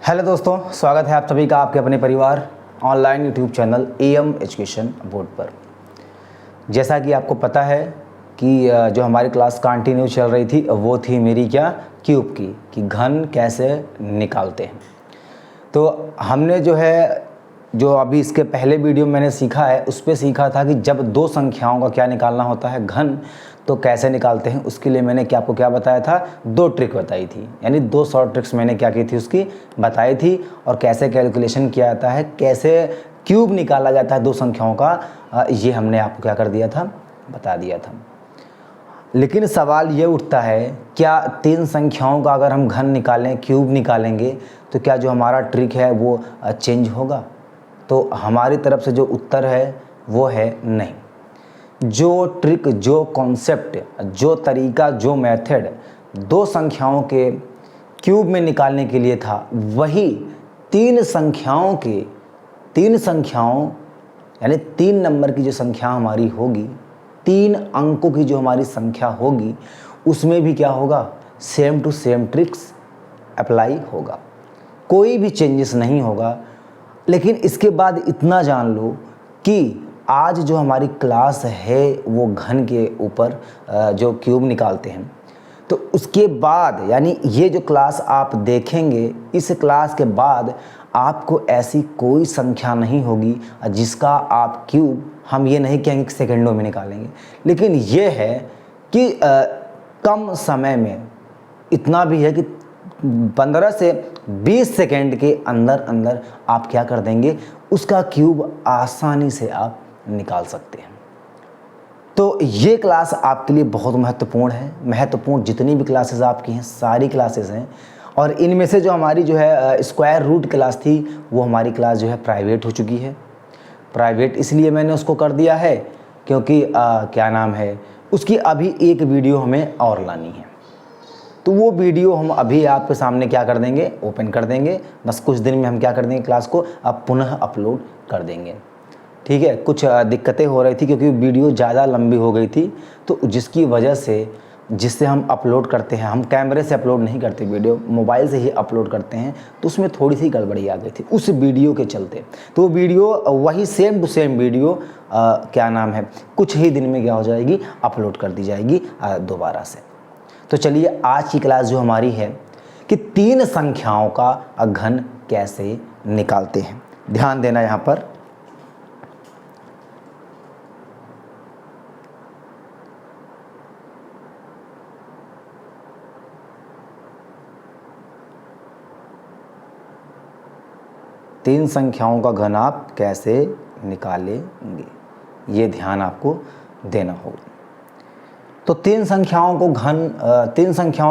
Hello दोस्तों, स्वागत है आप सभी का आपके अपने परिवार online YouTube channel M education board पर। जैसा कि आपको पता है कि जो हमारी क्लास कंटिन्यू चल रही थी वो थी मेरी क्या क्यूब की कि घन कैसे निकालते हैं। तो हमने जो अभी इसके पहले वीडियो मैंने सीखा है उस पर सीखा था कि जब दो संख्याओं का क्या निकालना होता है घन तो कैसे निकालते हैं। उसके लिए मैंने आपको क्या बताया था, दो ट्रिक बताई थी, यानी दो शॉर्ट ट्रिक्स मैंने क्या की थी उसकी बताई थी, और कैसे कैलकुलेशन किया जाता है, कैसे क्यूब निकाला जाता है दो संख्याओं का, ये हमने आपको क्या कर दिया था, बता दिया था। लेकिन सवाल ये उठता है, क्या तीन संख्याओं का अगर हम घन निकालें, क्यूब निकालेंगे, तो क्या जो हमारा ट्रिक है वो चेंज होगा? तो हमारी तरफ से जो उत्तर है वो है नहीं। जो ट्रिक, जो कॉन्सेप्ट, जो तरीका, जो मेथड दो संख्याओं के क्यूब में निकालने के लिए था, वही तीन संख्याओं यानी तीन नंबर की जो संख्या हमारी होगी, तीन अंकों की जो हमारी संख्या होगी, उसमें भी क्या होगा, same to same tricks apply होगा, कोई भी चेंजेस नहीं होगा। लेकिन इसके बाद इतना जान लो कि आज जो हमारी क्लास है वो घन के ऊपर जो क्यूब निकालते हैं, तो उसके बाद यानी ये जो क्लास आप देखेंगे, इस क्लास के बाद आपको ऐसी कोई संख्या नहीं होगी जिसका आप क्यूब, हम ये नहीं कहेंगे कि सेकंडों में निकालेंगे, लेकिन ये है कि कम समय में, इतना भी है कि 15 से 20 सेकेंड के अंदर अंदर आप क्या कर देंगे, उसका क्यूब आसानी से आप निकाल सकते हैं। तो ये क्लास आपके लिए बहुत महत्वपूर्ण है। महत्वपूर्ण जितनी भी क्लासेस आपकी हैं, सारी क्लासेस हैं, और इनमें से जो हमारी जो है स्क्वायर रूट क्लास थी, वो हमारी क्लास जो है प्राइवेट हो चुकी है। प्राइवेट इसलिए मैंने उसको कर दिया है क्योंकि क्या नाम है, उसकी अभी एक वीडियो हमें और लानी है। तो वो वीडियो हम अभी आपके सामने क्या कर देंगे, ओपन कर देंगे। बस कुछ दिन में हम क्या कर देंगे, क्लास को अब पुनः अपलोड कर देंगे। ठीक है, कुछ दिक्कतें हो रही थी क्योंकि वीडियो ज़्यादा लंबी हो गई थी, तो जिसकी वजह से जिससे हम अपलोड करते हैं, हम कैमरे से अपलोड नहीं करते वीडियो, मोबाइल से ही अपलोड करते हैं, तो उसमें थोड़ी सी गड़बड़ी आ गई थी उस वीडियो के चलते। तो वो वीडियो वही सेम टू सेम वीडियो क्या नाम है, कुछ ही दिन में क्या हो जाएगी, अपलोड कर दी जाएगी दोबारा से। तो चलिए आज की क्लास जो हमारी है कि तीन संख्याओं का घन कैसे निकालते हैं। ध्यान देना यहाँ पर, तीन संख्याओं का घन आप कैसे निकालेंगे, ये ध्यान आपको देना होगा। तो तीन संख्याओं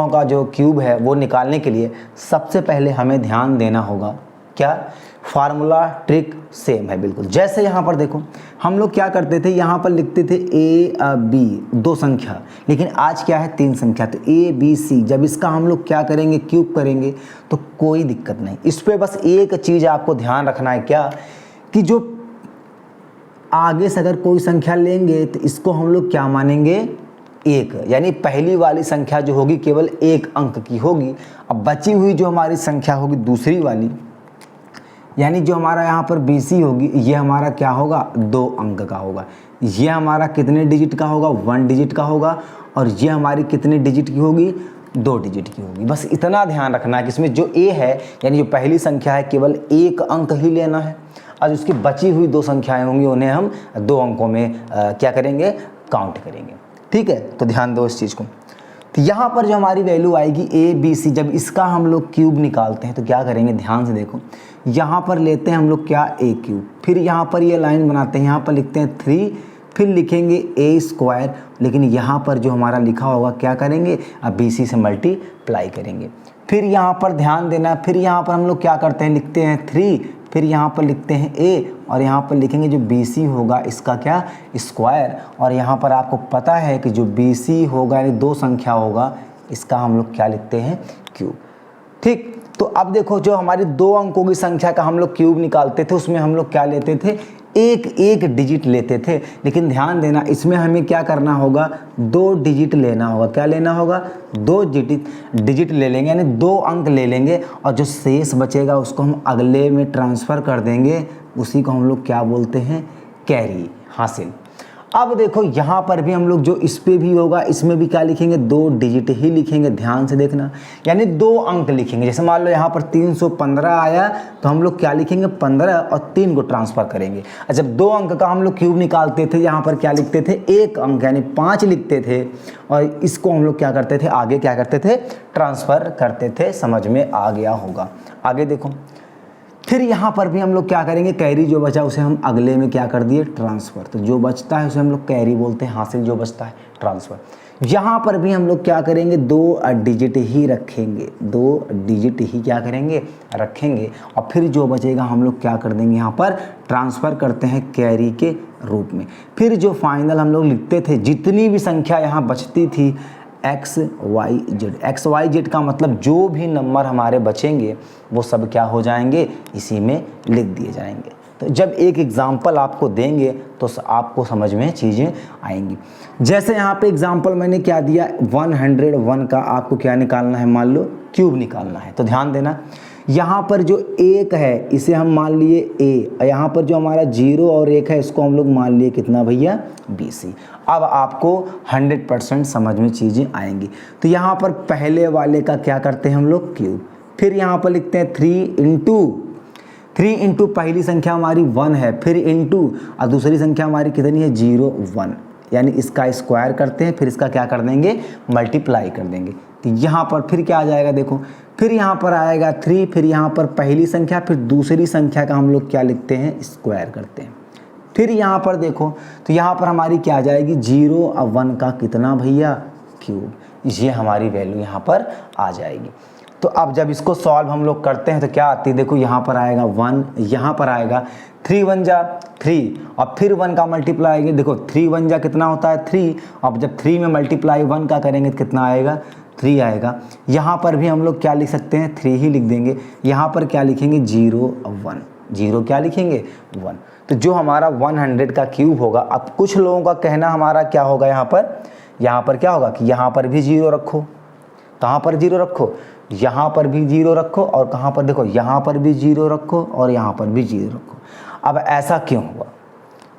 का जो क्यूब है वो निकालने के लिए सबसे पहले हमें ध्यान देना होगा, क्या फार्मूला ट्रिक सेम है बिल्कुल। जैसे यहाँ पर देखो, हम लोग क्या करते थे, यहाँ पर लिखते थे A B दो संख्या, लेकिन आज क्या है, तीन संख्या, तो A B C। जब इसका हम लोग क्या करेंगे, क्यूब करेंगे, तो कोई दिक्कत नहीं। इस पर बस एक चीज़ आपको ध्यान रखना है, क्या कि जो आगे से अगर कोई संख्या लेंगे तो इसको हम लोग क्या मानेंगे, एक, यानी पहली वाली संख्या जो होगी केवल एक अंक की होगी। अब बची हुई जो हमारी संख्या होगी दूसरी वाली, यानी जो हमारा यहाँ पर BC होगी, ये हमारा क्या होगा, दो अंक का होगा। ये हमारा कितने डिजिट का होगा, 1 डिजिट का होगा, और ये हमारी कितने डिजिट की होगी, 2 डिजिट की होगी। बस इतना ध्यान रखना है कि इसमें जो A है, यानी जो पहली संख्या है, केवल एक अंक ही लेना है, और उसकी बची हुई दो संख्याएं होंगी उन्हें हम दो अंकों में क्या करेंगे, काउंट करेंगे। ठीक है, तो ध्यान दो इस चीज़ को। तो यहाँ पर जो हमारी वैल्यू आएगी ABC, जब इसका हम लोग क्यूब निकालते हैं तो क्या करेंगे, ध्यान से देखो, यहाँ पर लेते हैं हम लोग क्या, A क्यूब, फिर यहाँ पर ये लाइन बनाते हैं, यहाँ पर लिखते हैं 3, फिर लिखेंगे A स्क्वायर, लेकिन यहाँ पर जो हमारा लिखा होगा क्या करेंगे, अब BC से मल्टीप्लाई करेंगे। फिर यहाँ पर ध्यान देना, फिर यहाँ पर हम लोग क्या करते हैं, लिखते हैं 3, फिर यहाँ पर लिखते हैं A, और यहाँ पर लिखेंगे जो BC होगा इसका क्या, स्क्वायर, और यहाँ पर आपको पता है कि जो BC होगा यानी दो संख्या होगा, इसका हम लोग क्या लिखते हैं, क्यूब। ठीक, तो अब देखो, जो हमारी दो अंकों की संख्या का हम लोग क्यूब निकालते थे उसमें हम लोग क्या लेते थे, एक एक डिजिट लेते थे, लेकिन ध्यान देना इसमें हमें क्या करना होगा, 2 डिजिट लेना होगा। क्या लेना होगा, 2 डिजिट ले लेंगे, यानी 2 अंक ले लेंगे, और जो शेष बचेगा उसको हम अगले में ट्रांसफ़र कर देंगे। उसी को हम लोग क्या बोलते हैं, कैरी हासिल। अब देखो यहाँ पर भी हम लोग जो इस पे भी होगा, इसमें भी क्या लिखेंगे, 2 डिजिट ही लिखेंगे। ध्यान से देखना, यानी 2 अंक लिखेंगे। जैसे मान लो यहाँ पर 315 आया, तो हम लोग क्या लिखेंगे, 15 और 3 को ट्रांसफ़र करेंगे। जब 2 अंक का हम लोग क्यूब निकालते थे, यहाँ पर क्या लिखते थे, 1 अंक यानी 5 लिखते थे, और इसको हम लोग क्या करते थे, आगे क्या करते थे, ट्रांसफ़र करते थे। समझ में आ गया होगा। आगे देखो, फिर यहाँ पर भी हम लोग क्या करेंगे, कैरी जो बचा उसे हम अगले में क्या कर दिए, ट्रांसफ़र। तो जो बचता है उसे हम लोग कैरी बोलते हैं, हासिल जो बचता है ट्रांसफ़र। यहाँ पर भी हम लोग क्या करेंगे, 2 डिजिट ही रखेंगे, 2 डिजिट ही क्या करेंगे, रखेंगे, और फिर जो बचेगा हम लोग क्या कर देंगे, यहाँ पर ट्रांसफ़र करते हैं कैरी के रूप में। फिर जो फाइनल हम लोग लिखते थे, जितनी भी संख्या यहाँ बचती थी, एक्स वाई जेड का मतलब जो भी नंबर हमारे बचेंगे वो सब क्या हो जाएंगे, इसी में लिख दिए जाएंगे। तो जब एक एग्जाम्पल आपको देंगे तो आपको समझ में चीज़ें आएंगी। जैसे यहाँ पे एग्जाम्पल मैंने क्या दिया, 101 का आपको क्या निकालना है, मान लो क्यूब निकालना है। तो ध्यान देना, यहाँ पर जो 1 है इसे हम मान लिए a, और यहाँ पर जो हमारा 0 और 1 है इसको हम लोग मान लिए कितना भैया, BC। अब आपको 100% समझ में चीज़ें आएंगी। तो यहाँ पर पहले वाले का क्या करते हैं हम लोग, क्यूब। फिर यहाँ पर लिखते हैं 3 इंटू पहली संख्या हमारी 1 है, फिर इंटू और दूसरी संख्या हमारी कितनी है, 0 1, यानी इसका स्क्वायर करते हैं, फिर इसका क्या कर देंगे, मल्टीप्लाई कर देंगे। तो यहाँ पर फिर क्या आ जाएगा, देखो फिर यहाँ पर आएगा 3, फिर यहाँ पर पहली संख्या, फिर दूसरी संख्या का हम लोग क्या लिखते हैं, स्क्वायर करते हैं। फिर यहाँ पर देखो, तो यहाँ पर हमारी क्या आ जाएगी, 0 और 1 का कितना भैया, क्यूब। ये हमारी वैल्यू यहाँ पर आ जाएगी। तो अब जब इसको सॉल्व हम लोग करते हैं तो क्या आती है, देखो यहाँ पर आएगा 1, यहाँ पर आएगा 3 1 जा 3, और फिर 1 का मल्टीप्लाई आएगा। देखो 3 1 जा कितना होता है, 3। अब जब 3 में मल्टीप्लाई 1 का करेंगे तो कितना आएगा, 3 आएगा। यहाँ पर भी हम लोग क्या लिख सकते हैं, 3 ही लिख देंगे। यहाँ पर क्या लिखेंगे, 0 और 1, 0 क्या लिखेंगे, 1। तो जो हमारा 100 का क्यूब होगा, अब कुछ लोगों का कहना हमारा क्या होगा, यहाँ पर क्या होगा कि यहाँ पर भी 0 रखो, कहाँ पर 0 रखो, यहाँ पर भी 0 रखो, और कहाँ पर देखो यहाँ पर भी 0 रखो, और यहाँ पर भी 0 रखो। अब ऐसा क्यों हुआ,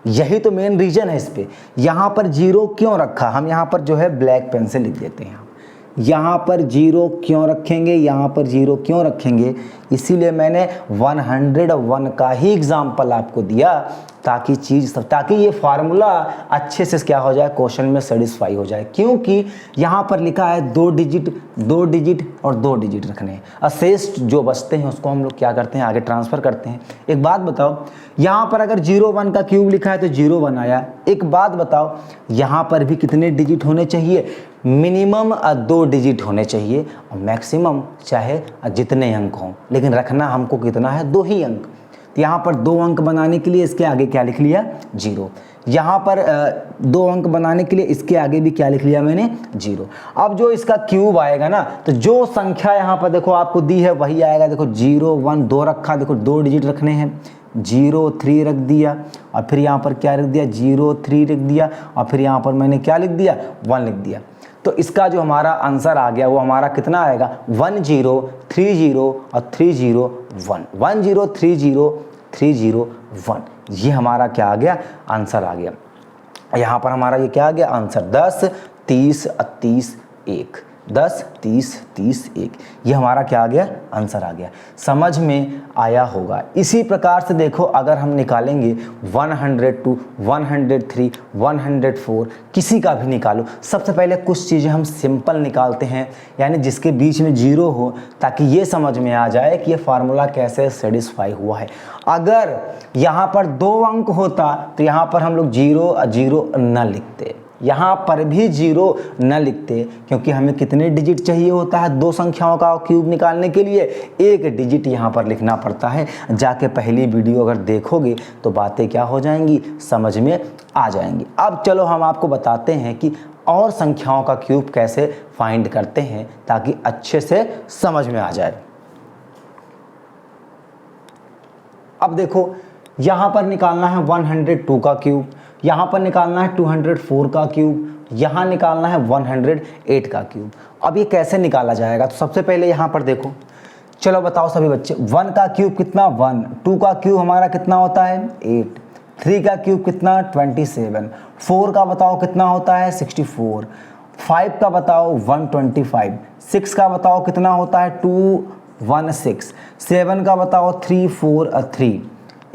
यही तो मेन रीज़न है इस पे। यहाँ पर 0 क्यों रखा, हम यहाँ पर जो है ब्लैक पेन से लिख देते हैं। यहाँ पर 0 क्यों रखेंगे, यहाँ पर 0 क्यों रखेंगे, इसीलिए मैंने 101 का ही एग्जाम्पल आपको दिया, ताकि ये फार्मूला अच्छे से क्या हो जाए, क्वेश्चन में सेटिस्फाई हो जाए। क्योंकि यहाँ पर लिखा है 2 डिजिट और 2 डिजिट रखने हैं, और शेष जो बचते हैं उसको हम लोग क्या करते हैं, आगे ट्रांसफ़र करते हैं। एक बात बताओ, यहाँ पर अगर 0 1 का क्यूब लिखा है तो 0 1 आया। एक बात बताओ, यहाँ पर भी कितने डिजिट होने चाहिए, मिनिमम 2 डिजिट होने चाहिए, और मैक्सिमम चाहे जितने अंक हों, लेकिन रखना हमको कितना है, 2 ही अंक। तो यहाँ पर 2 अंक बनाने के लिए इसके आगे क्या लिख लिया, 0। यहाँ पर 2 अंक बनाने के लिए इसके आगे भी क्या लिख लिया मैंने, 0। अब जो इसका क्यूब आएगा ना, तो जो संख्या यहाँ पर देखो आपको दी है वही आएगा। देखो 0 1 2 रखा, देखो 2 डिजिट रखने हैं, 0 3 रख दिया, और फिर यहाँ पर क्या रख दिया, 0 3 रख दिया, और फिर यहाँ पर मैंने क्या लिख दिया, 1 लिख दिया। तो इसका जो हमारा आंसर आ गया वो हमारा कितना आएगा, 1 0 3 0 और 3 0 1, 1 0 3 0 3 0 1। ये हमारा क्या आ गया, आंसर आ गया। यहाँ पर हमारा ये क्या आ गया, आंसर 10 30 30 1, 10 30 30 1। ये हमारा क्या आ गया, आंसर आ गया। समझ में आया होगा। इसी प्रकार से देखो, अगर हम निकालेंगे 102 103 104, किसी का भी निकालो, सबसे पहले कुछ चीज़ें हम सिंपल निकालते हैं, यानी जिसके बीच में 0 हो, ताकि ये समझ में आ जाए कि ये फार्मूला कैसे सेटिस्फाई हुआ है। अगर यहाँ पर 2 अंक होता तो यहाँ पर हम लोग 0 0 न लिखते, यहाँ पर भी 0 न लिखते, क्योंकि हमें कितने डिजिट चाहिए होता है, 2 संख्याओं का क्यूब निकालने के लिए 1 डिजिट यहाँ पर लिखना पड़ता है। जाके पहली वीडियो अगर देखोगे तो बातें क्या हो जाएंगी, समझ में आ जाएंगी। अब चलो हम आपको बताते हैं कि और संख्याओं का क्यूब कैसे फाइंड करते हैं, ताकि अच्छे से समझ में आ जाए। अब देखो, यहाँ पर निकालना है 102 का क्यूब, यहाँ पर निकालना है 204 का क्यूब, यहाँ निकालना है 108 का क्यूब। अब ये कैसे निकाला जाएगा? तो सबसे पहले यहाँ पर देखो, चलो बताओ सभी बच्चे, 1 का क्यूब कितना 1, 2 का क्यूब हमारा कितना होता है 8, 3 का क्यूब कितना 27, 4 का बताओ कितना होता है 64, 5 का बताओ 125, 6 का बताओ कितना होता है 216, 7 का बताओ 343,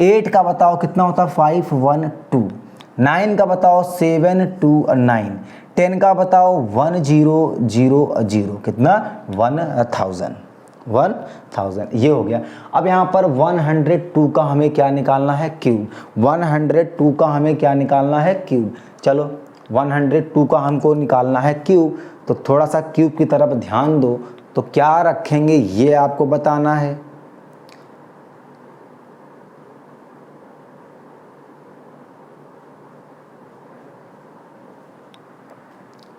8 का बताओ कितना होता है 512, 9 का बताओ 729, 10 का बताओ 1000, कितना 1000 ये हो गया। अब यहाँ पर 102 का हमें क्या निकालना है क्यूब, 102 का हमें क्या निकालना है क्यूब। चलो 102 का हमको निकालना है क्यूब, तो थोड़ा सा क्यूब की तरफ ध्यान दो। तो क्या रखेंगे ये आपको बताना है।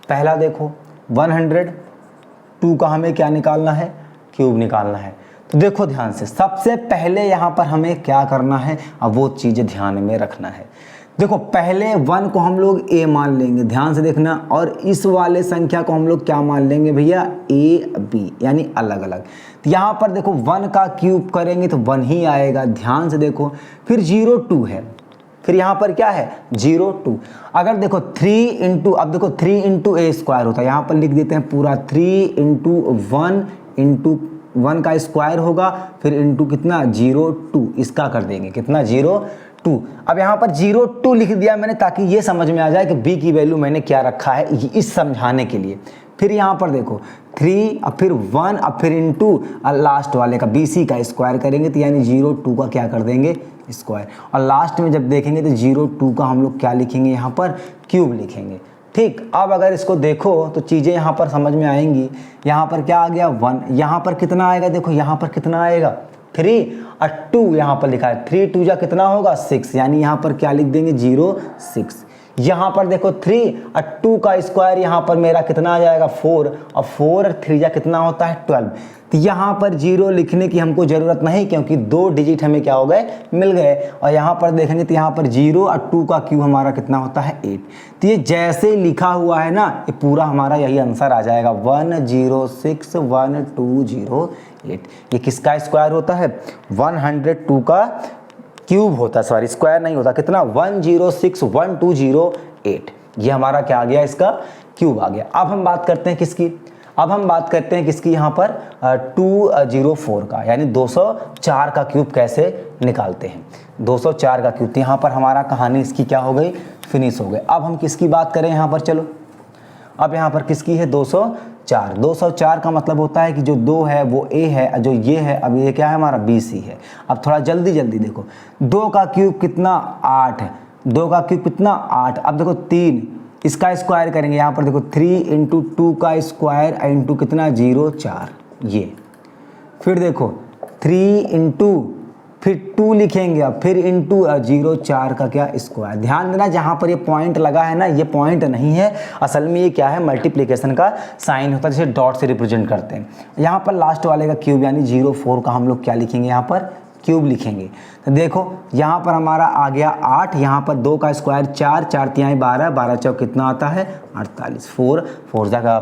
पहला देखो 102 का हमें क्या निकालना है क्यूब निकालना है। तो देखो ध्यान से, सबसे पहले यहाँ पर हमें क्या करना है, अब वो चीज़ ध्यान में रखना है। देखो पहले 1 को हम लोग a मान लेंगे, ध्यान से देखना, और इस वाले संख्या को हम लोग क्या मान लेंगे भैया a b, यानी अलग अलग। तो यहाँ पर देखो 1 का क्यूब करेंगे तो 1 ही आएगा, ध्यान से देखो। फिर 02 है, फिर यहाँ पर क्या है 02। अगर देखो 3 इंटू, अब देखो 3 इंटू ए स्क्वायर होता है, यहाँ पर लिख देते हैं पूरा 3 इंटू 1 का स्क्वायर होगा, फिर इंटू कितना 02, इसका कर देंगे कितना 02। अब यहाँ पर 02 लिख दिया मैंने ताकि ये समझ में आ जाए कि b की वैल्यू मैंने क्या रखा है, इस समझाने के लिए। फिर यहाँ पर देखो 3, अब फिर 1, अब फिर इंटू लास्ट वाले का BC का स्क्वायर करेंगे, तो यानी 02 का क्या कर देंगे स्क्वायर, और लास्ट में जब देखेंगे तो 02 का हम लोग क्या लिखेंगे यहाँ पर क्यूब लिखेंगे। ठीक, अब अगर इसको देखो तो चीज़ें यहाँ पर समझ में आएंगी। यहाँ पर क्या आ गया 1, यहाँ पर कितना आएगा, देखो यहाँ पर कितना आएगा 3 और 2 यहाँ पर लिखा है, 3 2 जा कितना होगा 6, यानी यहाँ पर क्या लिख देंगे 06। यहाँ पर देखो 3 और 2 का स्क्वायर यहाँ पर मेरा कितना आ जाएगा 4, और 4 और 3 जा कितना होता है 12। तो यहाँ पर 0 लिखने की हमको ज़रूरत नहीं, क्योंकि 2 डिजिट हमें क्या हो गए मिल गए। और यहाँ पर देखेंगे तो यहाँ पर 0 और 2 का क्यूब हमारा कितना होता है 8। तो ये जैसे लिखा हुआ है ना, ये पूरा हमारा यही आंसर आ जाएगा 106128। ये किसका स्क्वायर होता है 102 का क्यूब होता है, सॉरी स्क्वायर नहीं होता, कितना 106128। ये हमारा क्या आ गया, इसका क्यूब आ गया। अब हम बात करते हैं किसकी, अब हम बात करते हैं किसकी, यहाँ पर 204 का, यानी 204 का क्यूब कैसे निकालते हैं। 204 का क्यूब, तो यहाँ पर हमारा कहानी इसकी क्या हो गई, फिनिश हो गई। अब हम किसकी बात करें यहाँ पर, चलो अब यहाँ पर किसकी है 204। 204 का मतलब होता है कि जो 2 है वो a है, जो ये है अब ये क्या है हमारा BC है। अब थोड़ा जल्दी जल्दी देखो, 2 का क्यूब कितना 8 है, 2 का क्यूब कितना 8। अब देखो 3, इसका स्क्वायर करेंगे, यहाँ पर देखो 3 इंटू 2 का स्क्वायर इंटू कितना 04 ये। फिर देखो 3 इंटू फिर 2 लिखेंगे, अब फिर इंटू 04 का क्या स्क्वायर। ध्यान देना जहाँ पर ये पॉइंट लगा है ना, ये पॉइंट नहीं है, असल में ये क्या है मल्टीप्लिकेशन का साइन होता है, जिसे डॉट से रिप्रेजेंट करते हैं। यहाँ पर लास्ट वाले का क्यूब यानी 04 का हम लोग क्या लिखेंगे, यहाँ पर क्यूब लिखेंगे। तो देखो यहाँ पर हमारा आ गया 8, यहाँ पर 2 का स्क्वायर 4, 4 तिहाई 12, 12 चौक कितना आता है 48, 4 4 जा का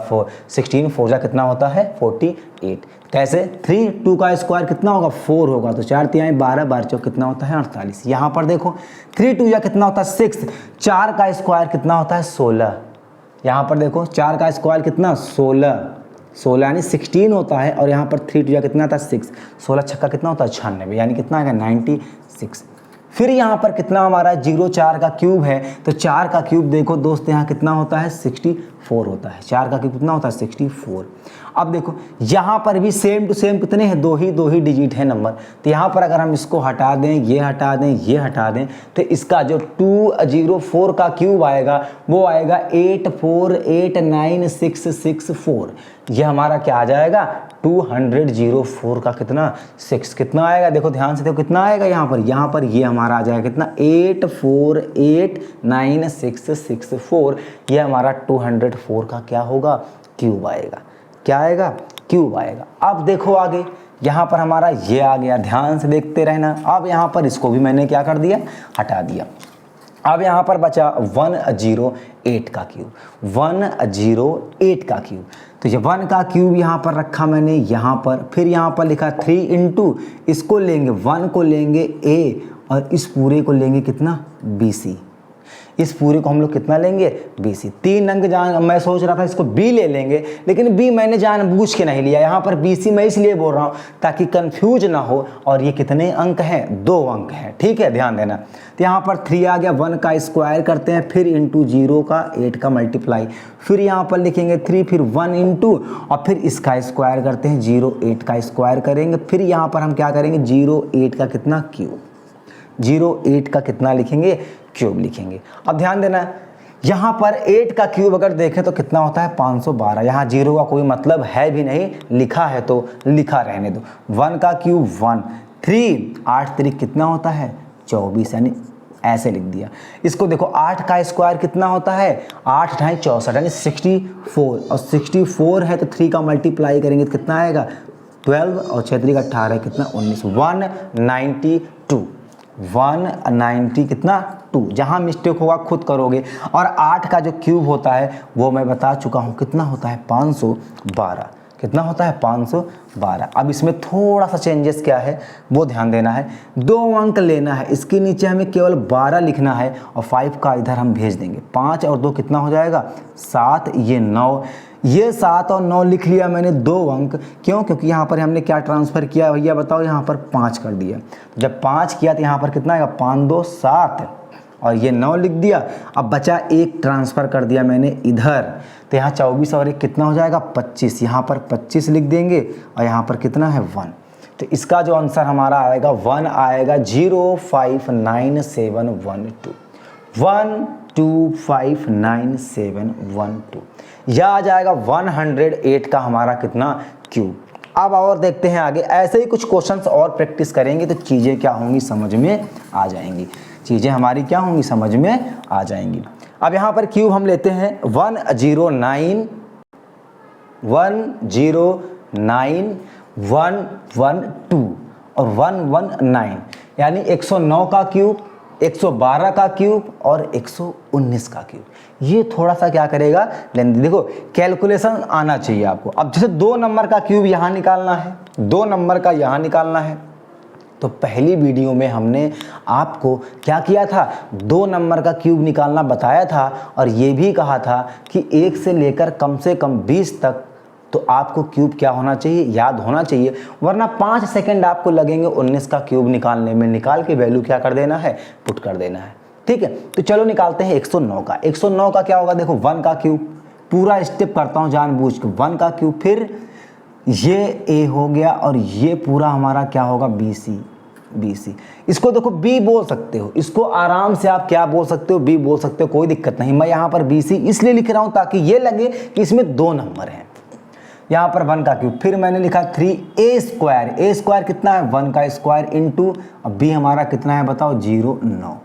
16, 4 जा कितना होता है 48। कैसे 3 2 का स्क्वायर कितना होगा 4 होगा, तो 4 तिहाई 12, 12 चौक कितना होता है 48। यहाँ पर देखो 3 2 जा कितना होता है 6, 4 का स्क्वायर कितना होता है 16। यहाँ पर देखो 4 का स्क्वायर कितना 16 यानी 16 होता है, और यहाँ पर 3 2 कितना आता है 6, 16 छक्का कितना होता है 96, यानी कितना आएगा 96। फिर यहाँ पर कितना हमारा 04 का क्यूब है, तो 4 का क्यूब देखो दोस्त यहाँ कितना होता है 64 होता है। 4 का क्यूब कितना होता है 64। अब देखो यहाँ पर भी सेम टू सेम कितने हैं, दो ही डिजिट है नंबर। तो यहाँ पर अगर हम इसको हटा दें, ये हटा दें, ये हटा दें, तो इसका जो 204 का क्यूब आएगा वो आएगा 848964। ये हमारा क्या आ जाएगा 204 का कितना 6 कितना आएगा, देखो ध्यान से देखो कितना आएगा यहाँ पर ये हमारा आ जाएगा कितना 848964। ये हमारा 204 का क्या होगा क्यूब आएगा, क्या आएगा क्यूब आएगा। अब देखो आगे यहाँ पर हमारा ये आ गया, ध्यान से देखते रहना। अब यहाँ पर इसको भी मैंने क्या कर दिया, हटा दिया। अब यहाँ पर बचा 108 का क्यूब, 108 का क्यूब। तो ये 1 का क्यूब यहाँ पर रखा मैंने यहाँ पर, फिर यहाँ पर लिखा 3 इंटू, इसको लेंगे 1 को लेंगे a और इस पूरे को लेंगे कितना BC। इस पूरे को हम लोग कितना लेंगे BC। 3 अंक जान, मैं सोच रहा था इसको B ले लेंगे, लेकिन B मैंने जानबूझ के नहीं लिया। यहाँ पर BC मैं इसलिए बोल रहा हूँ ताकि कंफ्यूज ना हो। और ये कितने अंक हैं, 2 अंक हैं, ठीक है, ध्यान देना। तो यहाँ पर 3 आ गया, 1 का स्क्वायर करते हैं, फिर इंटू 0 का 8 का मल्टीप्लाई, फिर यहाँ पर लिखेंगे 3, फिर 1 इंटू और फिर इसका स्क्वायर करते हैं, 08 का स्क्वायर करेंगे, फिर यहाँ पर हम क्या करेंगे 08 का कितना क्यूब, 08 का कितना लिखेंगे क्यूब लिखेंगे। अब ध्यान देना, यहाँ पर 8 का क्यूब अगर देखें तो कितना होता है 512। यहाँ 0 का कोई मतलब है भी नहीं, लिखा है तो लिखा रहने दो। 1 का क्यूब 1, 3 8 3 कितना होता है 24, यानी ऐसे लिख दिया। इसको देखो 8 का स्क्वायर कितना होता है 8 × 64 यानी 64, और 64 है तो 3 का मल्टीप्लाई करेंगे तो कितना आएगा 12 और 6 3 का 18 कितना 19, 192, 190 कितना 2। जहाँ मिस्टेक होगा खुद करोगे। और 8 का जो क्यूब होता है वो मैं बता चुका हूँ कितना होता है 512, कितना होता है 512। अब इसमें थोड़ा सा चेंजेस क्या है वो ध्यान देना है। 2 अंक लेना है, इसके नीचे हमें केवल 12 लिखना है और 5 का इधर हम भेज देंगे। 5 और 2 कितना हो जाएगा 7, ये 9, ये 7 और 9 लिख लिया मैंने 2 अंक। क्यों, क्योंकि यहाँ पर हमने क्या ट्रांसफ़र किया भैया बताओ, यहाँ पर 5 कर दिया। जब 5 किया तो यहाँ पर कितना आएगा 5 2 7 और ये 9 लिख दिया। अब बचा 1 ट्रांसफ़र कर दिया मैंने इधर, तो यहाँ 24 और 1 कितना हो जाएगा 25, यहाँ पर 25 लिख देंगे और यहाँ पर कितना है 1। तो इसका जो आंसर हमारा आएगा 1 आएगा 0597112, 1259712, यह आ जाएगा 108 का हमारा कितना क्यूब। अब और देखते हैं आगे, ऐसे ही कुछ क्वेश्चंस और प्रैक्टिस करेंगे तो चीज़ें क्या होंगी समझ में आ जाएंगी, चीज़ें हमारी क्या होंगी समझ में आ जाएंगी। अब यहाँ पर क्यूब हम लेते हैं 109 112 और 119, यानी 109 का क्यूब, 112 का क्यूब और 119 का क्यूब। ये थोड़ा सा क्या करेगा लेंदी, देखो कैलकुलेशन आना चाहिए आपको। अब जैसे 2 नंबर का क्यूब यहाँ निकालना है, 2 नंबर का यहाँ निकालना है, तो पहली वीडियो में हमने आपको क्या किया था 2 नंबर का क्यूब निकालना बताया था और ये भी कहा था कि 1 से लेकर कम से कम 20 तक तो आपको क्यूब क्या होना चाहिए, याद होना चाहिए, वरना 5 सेकंड आपको लगेंगे 19 का क्यूब निकालने में। निकाल के वैल्यू क्या कर देना है, पुट कर देना है, ठीक है। तो चलो निकालते हैं 109 का। 109 का क्या होगा, देखो 1 का क्यूब, पूरा स्टेप करता हूँ जानबूझ के, 1 का क्यूब, फिर ये a हो गया और ये पूरा हमारा क्या होगा BC। इसको देखो B बोल सकते हो, इसको आराम से आप क्या बोल सकते हो, B बोल सकते हो, कोई दिक्कत नहीं। मैं यहाँ पर BC इसलिए लिख रहा हूँ ताकि ये लगे कि इसमें 2 नंबर हैं। यहाँ पर 1 का क्यूब, फिर मैंने लिखा 3a स्क्वायर, a स्क्वायर कितना है 1 का स्क्वायर इंटू, अब B हमारा कितना है बताओ 09,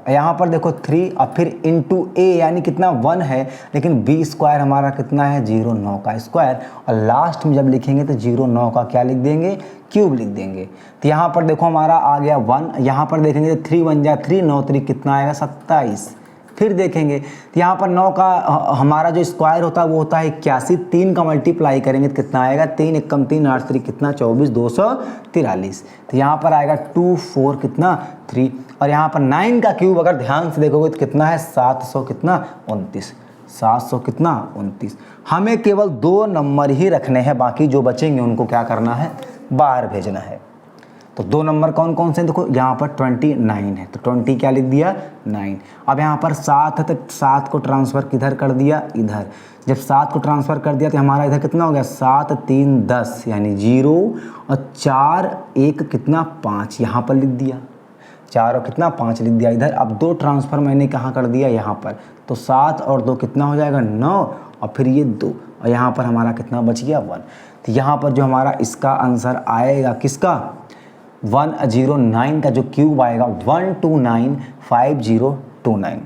यहाँ पर देखो 3 और फिर इंटू a यानी कितना 1 है, लेकिन b स्क्वायर हमारा कितना है 09 का स्क्वायर, और लास्ट में जब लिखेंगे तो 09 का क्या लिख देंगे क्यूब लिख देंगे। तो यहाँ पर देखो हमारा आ गया 1, यहाँ पर देखेंगे तो 3 1 जा 3, 9 3 कितना आएगा 27। फिर देखेंगे तो यहाँ पर 9 का हमारा जो स्क्वायर होता है वो होता है 81, 3 का मल्टीप्लाई करेंगे तो कितना आएगा 3 1 3 8 3 कितना 24 243। तो यहाँ पर आएगा 2 4 कितना 3, और यहाँ पर 9 का क्यूब अगर ध्यान से देखोगे तो कितना है 700 कितना 29, 700 कितना 29। हमें केवल 2 नंबर ही रखने हैं, बाकी जो बचेंगे उनको क्या करना है बाहर भेजना है। तो 2 नंबर कौन कौन से हैं, देखो यहाँ पर 29 है तो 20 क्या लिख दिया 9। अब यहाँ पर 7 है तो 7 को ट्रांसफ़र किधर कर दिया इधर, जब 7 को ट्रांसफ़र कर दिया तो हमारा इधर कितना हो गया 7 3 10 यानी 0 और 4 1 कितना 5, यहाँ पर लिख दिया 4 और कितना 5 लिख दिया इधर। अब 2 ट्रांसफ़र मैंने कहाँ कर दिया यहाँ पर, तो 7 और 2 कितना हो जाएगा 9 और फिर ये 2 और यहाँ पर हमारा कितना बच गया 1। तो यहाँ पर जो हमारा इसका आंसर आएगा किसका 109 का जो क्यूब आएगा 1295029,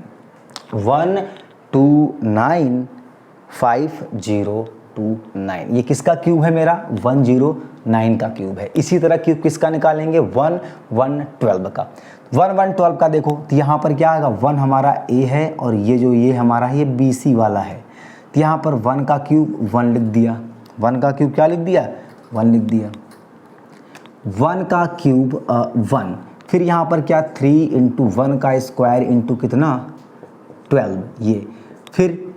1295029 129। ये किसका क्यूब है मेरा? 109 का क्यूब है। इसी तरह क्यूब किसका निकालेंगे? 1112 का। 1112 का देखो तो यहाँ पर क्या आएगा? 1 हमारा ए है और ये जो ये हमारा ये BC वाला है, तो यहाँ पर 1 का क्यूब 1 लिख दिया। 1 का क्यूब क्या लिख दिया? 1 लिख दिया। 1 का क्यूब 1, फिर यहाँ पर क्या 3 इंटू 1 का स्क्वायर इंटू कितना 12, ये फिर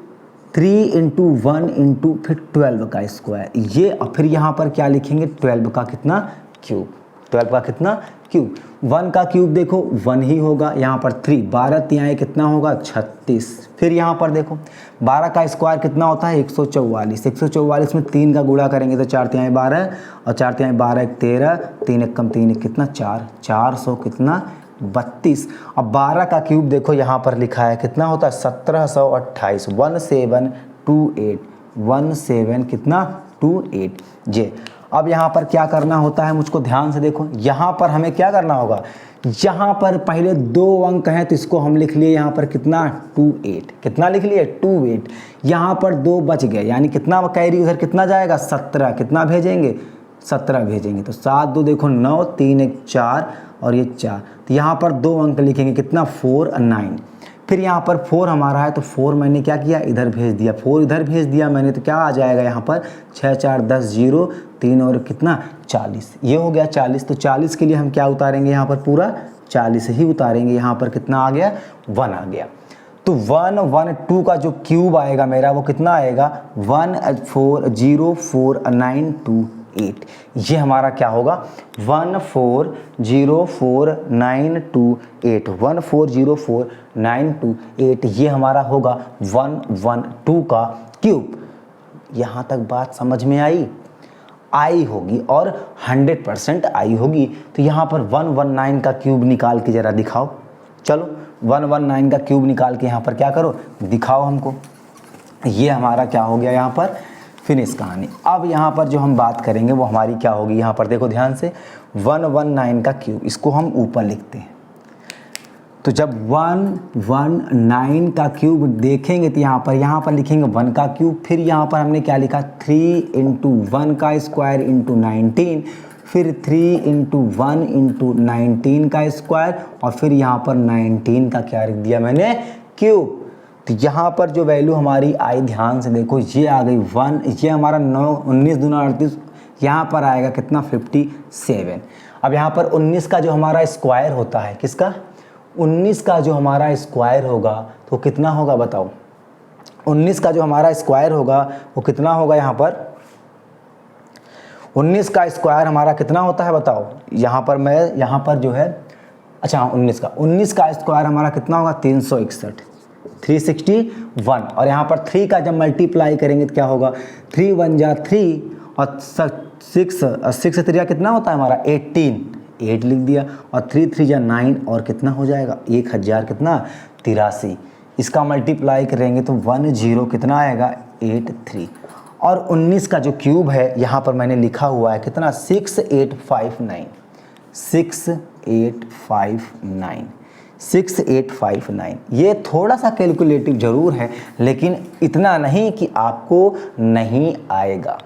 3 इंटू 1 इंटू फिर 12 का स्क्वायर ये, और फिर यहाँ पर क्या लिखेंगे 12 का कितना क्यूब, 12 का कितना क्यूब। 1 का क्यूब देखो 1 ही होगा, यहाँ पर 3 12 तिहाई कितना होगा 36। फिर यहाँ पर देखो 12 का स्क्वायर कितना होता है 144। 144 में 3 का गुणा करेंगे तो 4 तिहाई 12 और 4 तिहाई 12 13, 3 एक कम 3 कितना 4, 400 कितना 32। अब 12 का क्यूब देखो यहाँ पर लिखा है कितना होता है 1728। 1728 17 कितना 28 जे। अब यहाँ पर क्या करना होता है मुझको ध्यान से देखो, यहाँ पर हमें क्या करना होगा, यहाँ पर पहले 2 अंक हैं तो इसको हम लिख लिए यहाँ पर कितना 28, कितना लिख लिए 28। यहाँ पर 2 बच गए यानी कितना कैरी उधर कितना जाएगा 17, कितना भेजेंगे 17 भेजेंगे। तो 7 2 देखो 9, 3 1 4 और ये 4, तो यहाँ पर 2 अंक लिखेंगे कितना 4 9। फिर यहाँ पर 4 हमारा है तो 4 मैंने क्या किया इधर भेज दिया, 4 इधर भेज दिया मैंने, तो क्या आ जाएगा यहाँ पर 6 4 10 0 3 और कितना 40, ये हो गया 40। तो 40 के लिए हम क्या उतारेंगे यहाँ पर पूरा 40 ही उतारेंगे। यहाँ पर कितना आ गया 1 आ गया। तो 112 का जो क्यूब आएगा मेरा वो कितना आएगा 1404928। ये हमारा क्या होगा 1404928, 1404928 ये हमारा होगा 112 का क्यूब। यहाँ तक बात समझ में आई होगी और 100% आई होगी। तो यहाँ पर 119 का क्यूब निकाल के ज़रा दिखाओ, चलो 119 का क्यूब निकाल के यहाँ पर क्या करो दिखाओ हमको। ये हमारा क्या हो गया यहाँ पर फिनिश कहानी। अब यहाँ पर जो हम बात करेंगे वो हमारी क्या होगी, यहाँ पर देखो ध्यान से 119 का क्यूब, इसको हम ऊपर लिखते हैं। तो जब 119 का क्यूब देखेंगे तो यहाँ पर लिखेंगे 1 का क्यूब, फिर यहाँ पर हमने क्या लिखा 3 इंटू 1 का स्क्वायर इंटू 19, फिर 3 इंटू 1 इंटू 19 का स्क्वायर और फिर यहाँ पर 19 का क्या लिख दिया मैंने क्यूब। तो यहाँ पर जो वैल्यू हमारी आई ध्यान से देखो ये आ गई 1, ये हमारा 9 19 दूना 38, यहाँ पर आएगा कितना 57। अब यहाँ पर 19 का जो हमारा स्क्वायर होता है किसका 19 का जो हमारा स्क्वायर होगा तो कितना होगा बताओ। 19 का जो हमारा स्क्वायर होगा वो कितना होगा, यहाँ पर 19 का स्क्वायर हमारा कितना होता है बताओ। यहाँ पर मैं यहाँ पर जो है अच्छा 19 का स्क्वायर हमारा कितना होगा 361 361 और यहाँ पर 3 का जब मल्टीप्लाई करेंगे तो क्या होगा 3 1 जा 3 और 6 3 कितना होता है हमारा 18, 8 लिख दिया और 3 3 जा 9 और कितना हो जाएगा 1000 कितना 83। इसका मल्टीप्लाई करेंगे तो 10 कितना आएगा 83। और 19 का जो क्यूब है यहाँ पर मैंने लिखा हुआ है कितना 6859 6859। ये थोड़ा सा कैलकुलेटिव ज़रूर है लेकिन इतना नहीं कि आपको नहीं आएगा।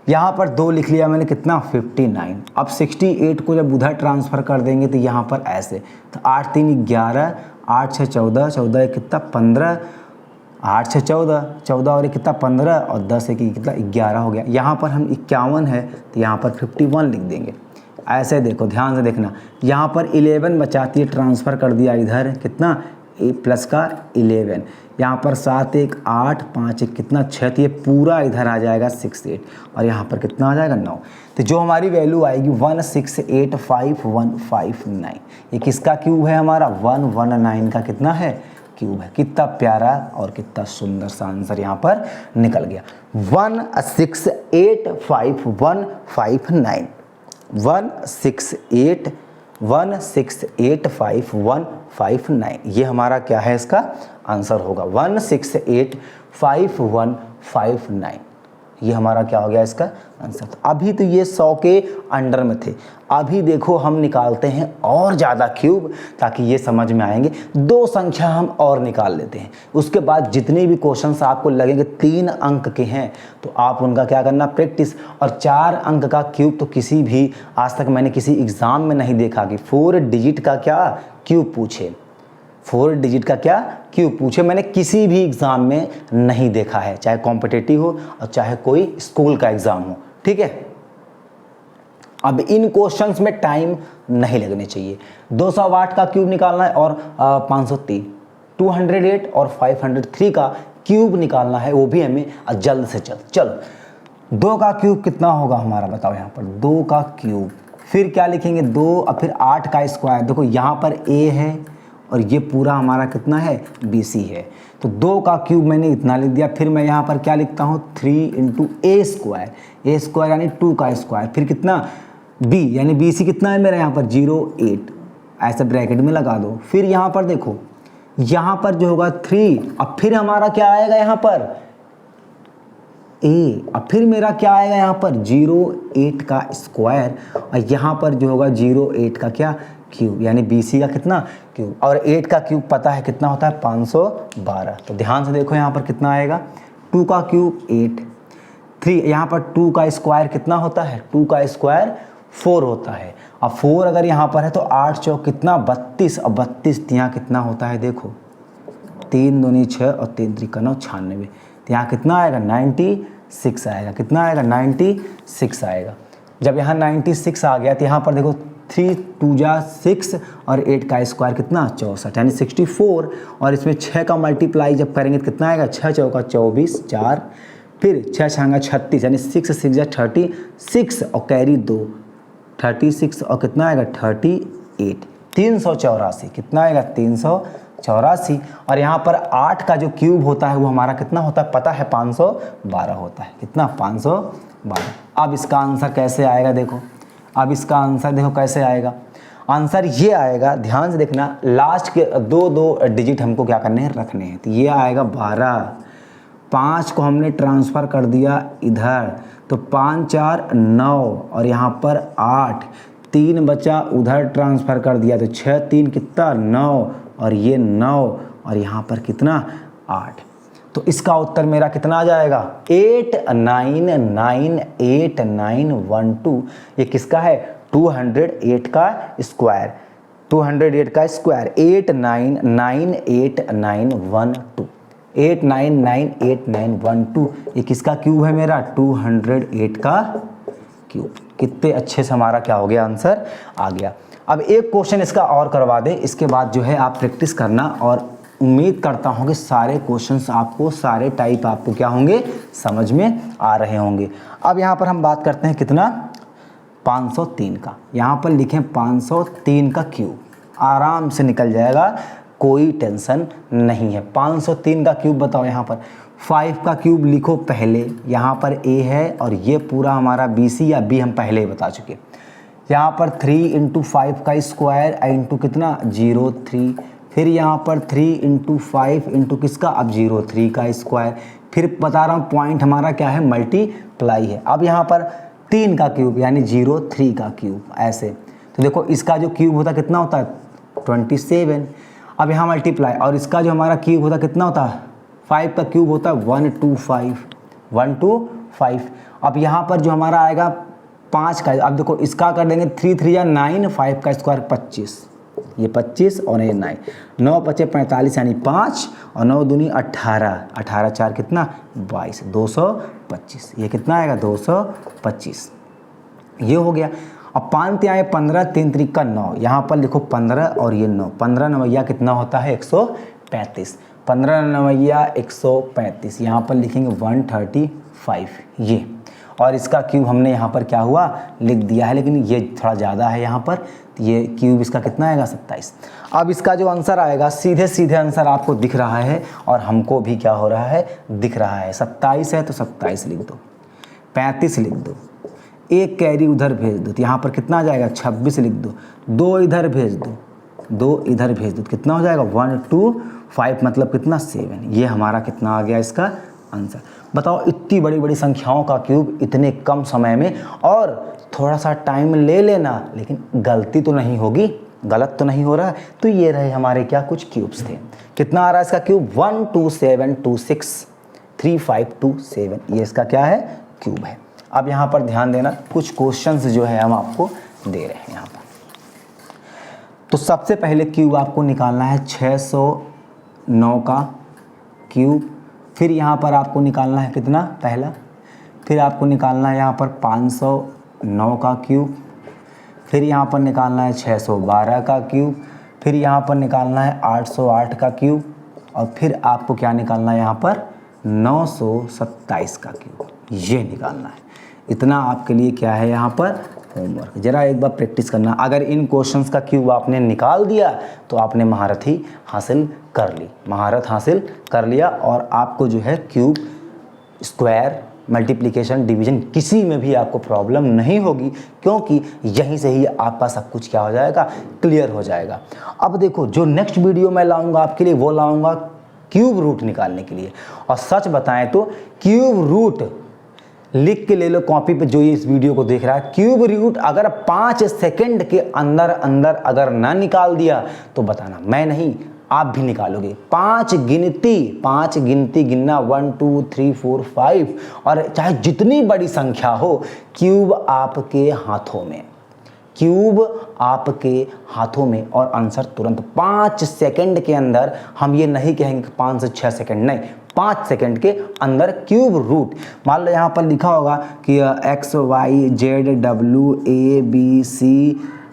यहाँ पर 2 लिख लिया मैंने कितना 59। अब 68 को जब उधर ट्रांसफ़र कर देंगे तो यहाँ पर ऐसे, तो 8 3 11 8 6 14 14 कितना 15 8 6 14 14 और कितना 15 और 10 एक कितना 11 हो गया। यहाँ पर हम 51 है तो यहाँ पर 51 लिख देंगे। ऐसे देखो ध्यान से देखना, यहाँ पर 11 बचाती है ट्रांसफ़र कर दिया इधर कितना प्लस का 11, यहाँ पर 7 1 8 5 1 कितना 6, तो ये पूरा इधर आ जाएगा 68 और यहाँ पर कितना आ जाएगा 9। तो जो हमारी वैल्यू आएगी 1685159। ये किसका क्यूब है हमारा 119 का कितना है क्यूब है। कितना प्यारा और कितना सुंदर सा आंसर यहाँ पर निकल गया 1685159 1685159। ये हमारा क्या है इसका आंसर होगा 1685159। ये हमारा क्या हो गया इसका आंसर। तो अभी तो ये 100 के अंडर में थे, अभी देखो हम निकालते हैं और ज़्यादा क्यूब ताकि ये समझ में आएंगे। 2 संख्या हम और निकाल लेते हैं, उसके बाद जितने भी क्वेश्चंस आपको लगेंगे 3 अंक के हैं तो आप उनका क्या करना प्रैक्टिस। और 4 अंक का क्यूब तो किसी भी आज तक मैंने किसी एग्ज़ाम में नहीं देखा कि 4 डिजिट का क्या क्यूब पूछे, 4 डिजिट का क्या क्यूब पूछे, मैंने किसी भी एग्ज़ाम में नहीं देखा है, चाहे कॉम्पिटिटिव हो और चाहे कोई स्कूल का एग्ज़ाम हो। ठीक है, अब इन क्वेश्चंस में टाइम नहीं लगने चाहिए। 200 वाट का क्यूब निकालना है और 503, 208 और 503 का क्यूब निकालना है, वो भी हमें जल्द से जल्द। चलो 2 का क्यूब कितना होगा हमारा, बताओ यहाँ पर 2 का क्यूब, फिर क्या लिखेंगे 2 और फिर 8 का स्क्वायर। देखो यहाँ पर a है और ये पूरा हमारा कितना है BC है, तो 2 का क्यूब मैंने इतना लिख दिया। फिर मैं यहाँ पर क्या लिखता हूँ 3 × a स्क्वायर, a स्क्वायर यानी 2 का स्क्वायर, फिर कितना b यानी BC कितना है मेरा यहाँ पर 0.8, ऐसे ब्रैकेट में लगा दो। फिर यहाँ पर देखो यहाँ पर जो होगा 3, अब फिर हमारा क्या आएगा यहाँ पर a, अब फिर मेरा क्या आएगा यहाँ पर 0.8 का स्क्वायर और यहाँ पर जो होगा 0.8 का क्या क्यूब यानी BC का कितना क्यूब। और 8 का क्यूब पता है कितना होता है 512। तो ध्यान से देखो यहाँ पर कितना आएगा 2 का क्यूब 8, 3 यहाँ पर 2 का स्क्वायर कितना होता है 2 का स्क्वायर 4 होता है। अब 4 अगर यहाँ पर है तो 8 चौक कितना 32, और 32 यहाँ कितना होता है देखो 3 दूनी 6 और 3 त्रिका 9 96, तो यहाँ कितना आएगा 96 आएगा, कितना आएगा 96 आएगा। जब यहाँ 96 आ गया तो यहाँ पर देखो 3 2 जा 6 और 8 का स्क्वायर कितना 64 यानी 64, और इसमें 6 का मल्टीप्लाई जब करेंगे तो कितना आएगा 6 चौका 24, 4 फिर 6 छांगा 36 यानी 6 6 जा 36 और कैरी 2 36 और कितना आएगा 38, 384, कितना आएगा 384। और यहाँ पर 8 का जो क्यूब होता है वो हमारा कितना होता है पता है 512 होता है, कितना 512। अब इसका आंसर कैसे आएगा देखो, अब इसका आंसर देखो कैसे आएगा, आंसर ये आएगा, ध्यान से देखना, लास्ट के 2 डिजिट हमको क्या करने हैं रखने हैं। तो ये आएगा 12, 5 को हमने ट्रांसफ़र कर दिया इधर तो 5 4 9 और यहाँ पर 8, 3 बचा उधर ट्रांसफ़र कर दिया तो 6 3 कितना 9 और ये 9 और यहाँ पर कितना 8। तो इसका उत्तर मेरा कितना आ जाएगा 8998912। ये किसका है 208 का स्क्वायर, 208 का स्क्वायर 8998912, 8998912 ये किसका क्यूब है मेरा 208 का क्यूब। कितने अच्छे से हमारा क्या हो गया आंसर आ गया। अब एक क्वेश्चन इसका और करवा दे, इसके बाद जो है आप प्रैक्टिस करना, और उम्मीद करता हूँ कि सारे क्वेश्चंस आपको, सारे टाइप आपको क्या होंगे समझ में आ रहे होंगे। अब यहाँ पर हम बात करते हैं कितना 503 का, यहाँ पर लिखें 503 का क्यूब, आराम से निकल जाएगा, कोई टेंशन नहीं है। 503 का क्यूब बताओ, यहाँ पर 5 का क्यूब लिखो पहले, यहाँ पर a है और ये पूरा हमारा BC या B हम पहले ही बता चुके। यहाँ पर 3 × 5 का स्क्वायर इंटू कितना 03, फिर यहाँ पर 3 × 5 इंटू किसका अब 03 का स्क्वायर, फिर बता रहा हूँ पॉइंट हमारा क्या है मल्टीप्लाई है। अब यहाँ पर 3 का क्यूब यानी 03 का क्यूब, ऐसे तो देखो इसका जो क्यूब होता कितना होता है 27। अब यहाँ मल्टीप्लाई, और इसका जो हमारा क्यूब होता कितना होता है 5 का क्यूब होता है 125। अब यहाँ पर जो हमारा आएगा 5 का, अब देखो इसका कर देंगे 3 3 या 9, 5 का स्क्वायर 25, ये 25 और ये 9, 9 5 45 यानी 5 और 9 दूनी 18, 18 4 कितना 22, 225, ये कितना आएगा 225, ये हो गया। अब 5 आए 15, 3 3 का 9, यहाँ पर लिखो 15 और ये 9, 15 9 कितना होता है 135, 15 9 135, यहाँ पर लिखेंगे 135 ये, और इसका क्यूब हमने यहाँ पर क्या हुआ लिख दिया है, लेकिन ये थोड़ा ज़्यादा है यहाँ पर, तो ये क्यूब इसका कितना आएगा 27। अब इसका जो आंसर आएगा सीधे सीधे आंसर आपको दिख रहा है और हमको भी क्या हो रहा है दिख रहा है, 27 है तो 27 लिख दो, 35 लिख दो, एक कैरी उधर भेज दो तो यहाँ पर कितना आ जाएगा 26 लिख दो, 2 इधर भेज दो, 2 इधर भेज दो तो कितना हो जाएगा 125 मतलब कितना 7, ये हमारा कितना आ गया इसका आंसर। बताओ इतनी बड़ी बड़ी संख्याओं का क्यूब इतने कम समय में, और थोड़ा सा टाइम ले लेना, लेकिन गलती तो नहीं होगी, गलत तो नहीं हो रहा है। तो ये रहे हमारे क्या कुछ क्यूब्स थे। कितना आ रहा है इसका क्यूब 1 2 7 2 6 3 5 2 7, ये इसका क्या है क्यूब है। अब यहाँ पर ध्यान देना, कुछ क्वेश्चंस जो है हम आपको दे रहे हैं यहाँ पर। तो सबसे पहले क्यूब आपको निकालना है 609 का क्यूब, फिर यहाँ पर आपको निकालना है कितना पहला, फिर आपको निकालना है यहाँ पर 509 का क्यूब, फिर यहाँ पर निकालना है 612 का क्यूब, फिर यहाँ पर निकालना है 808 का क्यूब, और फिर आपको क्या निकालना है यहाँ पर 927 का क्यूब, ये निकालना है। इतना आपके लिए क्या है यहाँ पर होमवर्क। जरा एक बार प्रैक्टिस करना। अगर इन क्वेश्चंस का क्यूब आपने निकाल दिया तो आपने महारत ही हासिल कर ली, महारत हासिल कर लिया, और आपको जो है क्यूब, स्क्वायर, मल्टीप्लिकेशन, डिवीजन किसी में भी आपको प्रॉब्लम नहीं होगी, क्योंकि यहीं से ही आपका सब कुछ क्या हो जाएगा, क्लियर हो जाएगा। अब देखो जो नेक्स्ट वीडियो मैं लाऊंगा आपके लिए, वो लाऊंगा क्यूब रूट निकालने के लिए। और सच बताएं तो क्यूब रूट लिख के ले लो कॉपी पे, जो ये इस वीडियो को देख रहा है, क्यूब रूट अगर 5 सेकंड के अंदर अंदर अगर ना निकाल दिया तो बताना, मैं नहीं आप भी निकालोगे। 5 गिनती गिनना 1 2 3 4 5, और चाहे जितनी बड़ी संख्या हो, क्यूब आपके हाथों में, क्यूब आपके हाथों में, और आंसर तुरंत 5 सेकंड के अंदर। हम ये नहीं कहेंगे कि 5 से 6 सेकंड, नहीं, 5 सेकंड के अंदर क्यूब रूट। मान लो यहाँ पर लिखा होगा कि x y z w a b c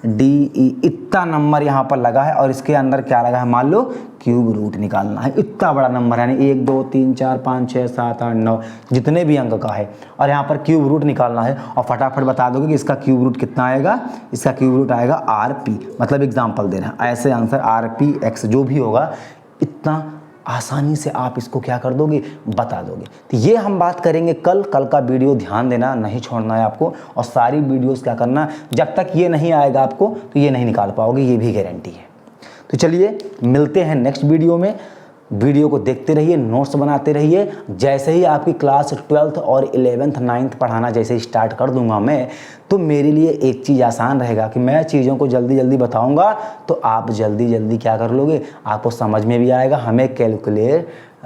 d e, इतना नंबर यहाँ पर लगा है, और इसके अंदर क्या लगा है, मान लो क्यूब रूट निकालना है। इतना बड़ा नंबर है, यानी 1 2 3 4 5 6 7 8 9 जितने भी अंक का है, और यहाँ पर क्यूब रूट निकालना है। और फटाफट बता दोगे कि इसका क्यूब रूट कितना आएगा, इसका क्यूब रूट आएगा RP, मतलब एग्जाम्पल दे रहे हैं, ऐसे आंसर RP x जो भी होगा, इतना आसानी से आप इसको क्या कर दोगे, बता दोगे। तो ये हम बात करेंगे कल का वीडियो ध्यान देना, नहीं छोड़ना है आपको। और सारी वीडियोस क्या करना, जब तक ये नहीं आएगा आपको तो ये नहीं निकाल पाओगे, ये भी गारंटी है। तो चलिए मिलते हैं नेक्स्ट वीडियो में। वीडियो को देखते रहिए, नोट्स बनाते रहिए। जैसे ही आपकी क्लास 12th और 11th 9th पढ़ाना जैसे ही स्टार्ट कर दूंगा मैं, तो मेरे लिए एक चीज़ आसान रहेगा कि मैं चीज़ों को जल्दी जल्दी बताऊंगा, तो आप जल्दी जल्दी क्या कर लोगे, आपको समझ में भी आएगा, हमें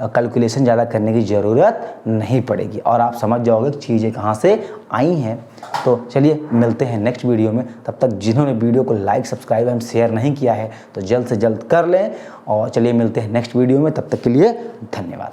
कैलकुलेशन ज़्यादा करने की ज़रूरत नहीं पड़ेगी, और आप समझ जाओगे कि चीज़ें कहाँ से आई हैं। तो चलिए मिलते हैं नेक्स्ट वीडियो में। तब तक जिन्होंने वीडियो को लाइक, सब्सक्राइब एंड शेयर नहीं किया है तो जल्द से जल्द कर लें, और चलिए मिलते हैं नेक्स्ट वीडियो में। तब तक के लिए धन्यवाद।